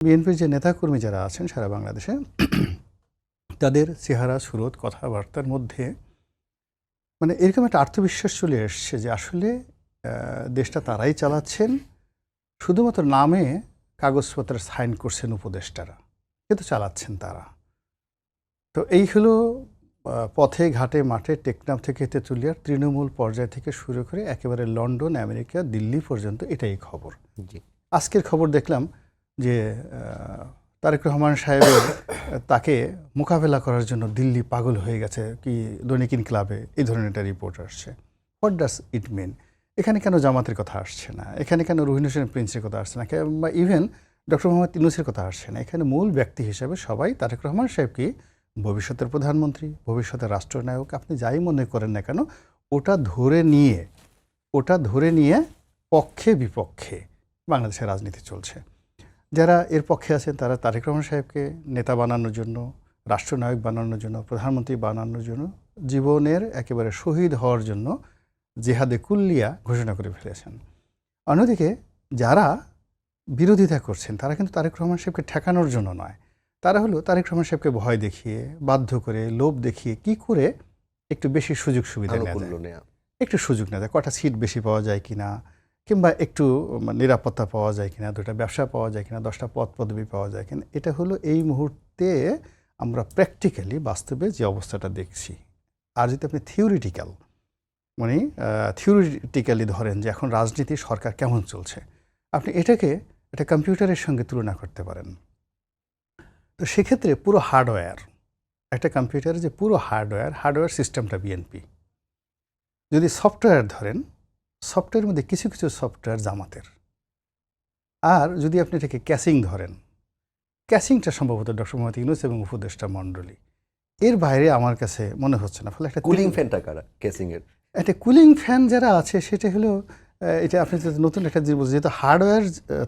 বিএনপির যে নেতাকর্মী যারা আছেন সারা বাংলাদেশে তাদের চেহারা সুরত কথাবার্তার মধ্যে মানে এরকম একটা আত্মবিশ্বাস চলে এসছে যে আসলে দেশটা তারাই চালাচ্ছেন, শুধুমাত্র নামে কাগজপত্রে সাইন করছেন উপদেষ্টারা, কিন্তু চালাচ্ছেন তারা। তো এই হলো পথে ঘাটে মাঠে টেকনাফ থেকে তেঁতুলিয়ার তৃণমূল পর্যায় থেকে শুরু করে একেবারে লন্ডন, আমেরিকা, দিল্লি পর্যন্ত এটাই খবর। আজকের খবর দেখলাম যে তারেক রহমান সাহেবের তাকে মোকাবেলা করার জন্য দিল্লি পাগল হয়ে গেছে, কি দৈনিক ইনকিলাবে এই ধরনের একটা রিপোর্ট আসছে। হোয়াট ডাস ইট মিন? এখানে কেন জামাতের কথা আসছে না? এখানে কেন রহিন হোসেন প্রিন্সের কথা আসছে না? বা ইভেন ডক্টর মোহাম্মদ ইউনূসের কথা আসছে না? এখানে মূল ব্যক্তি হিসেবে সবাই তারেক রহমান সাহেবকে ভবিষ্যতের প্রধানমন্ত্রী, ভবিষ্যতের রাষ্ট্রনায়ক, আপনি যাই মনে করেন না কেন, ওটা ধরে নিয়ে পক্ষে বিপক্ষে বাংলাদেশের রাজনীতি চলছে। যারা এর পক্ষে আছেন তারা তারেক রহমান সাহেবকে নেতা বানানোর জন্য, রাষ্ট্রনায়ক বানানোর জন্য, প্রধানমন্ত্রী বানানোর জন্য, জীবনের একেবারে শহীদ হওয়ার জন্য জেহাদে কুল্লিয়া ঘোষণা করে ফেলেছেন। অন্যদিকে যারা বিরোধিতা করছেন তারা কিন্তু তারেক রহমান সাহেবকে ঠেকানোর জন্য নয়, তারা হলো তারেক রহমান সাহেবকে ভয় দেখিয়ে, বাধ্য করে, লোভ দেখিয়ে কি করে একটু বেশি সুযোগ সুবিধা নেওয়া, একটু সুযোগ নেওয়া যায়, কটা সিট বেশি পাওয়া যায় কিনা, কিংবা একটু নিরাপত্তা পাওয়া যায় কিনা, দুটা ব্যবসা পাওয়া যায় কিনা, 10টা পদ পদবি পাওয়া যায় কিনা। এটা হলো এই মুহূর্তে আমরা প্র্যাকটিক্যালি বাস্তবে যে অবস্থাটা দেখছি। আর যদি আপনি থিওরিটিক্যালি ধরেন যে এখন রাজনীতি সরকার কেমন চলছে, আপনি এটাকে একটা কম্পিউটারের সঙ্গে তুলনা করতে পারেন। তো সেক্ষেত্রে পুরো হার্ডওয়্যার, একটা কম্পিউটারের যে পুরো হার্ডওয়্যার সিস্টেমটা বিএনপি। যদি সফটওয়্যার ধরেন, সফটওয়্যারের মধ্যে কিছু কিছু সফটওয়্যার জামাতের। আর যদি আপনি এটাকে ক্যাসিং ধরেন, ক্যাসিংটা সম্ভবত ডক্টর মোহাম্মদ ইউনূস এবং উপদেষ্টা মণ্ডলী। এর বাইরে আমার কাছে মনে হচ্ছে না। ফলে একটা কুলিং ফ্যানটা কারা ক্যাসিংয়ের? একটা কুলিং ফ্যান যারা আছে সেটা হলো, এটা আপনি নতুন একটা জিনিস বলছেন, যেহেতু হার্ডওয়্যার,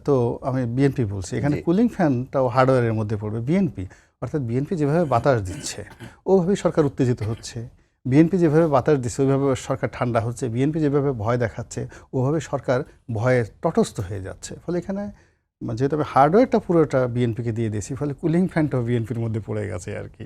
তো আমি বিএনপি বলছি, এখানে কুলিং ফ্যানটাও হার্ডওয়্যারের মধ্যে পড়বে বিএনপি। অর্থাৎ বিএনপি যেভাবে বাতাস দিচ্ছে ওভাবেই সরকার উত্তেজিত হচ্ছে, বিএনপি যেভাবে বাতাস দিচ্ছে ওইভাবে সরকার ঠান্ডা হচ্ছে, বিএনপি যেভাবে ভয় দেখাচ্ছে ওভাবে সরকার ভয়ে তটস্থ হয়ে যাচ্ছে। ফলে এখানে যেহেতু আমি হার্ডওয়্যারটা পুরোটা বিএনপিকে দিয়ে দিয়েছি, ফলে কুলিং ফ্যানটাও বিএনপির মধ্যে পড়ে গেছে আর কি।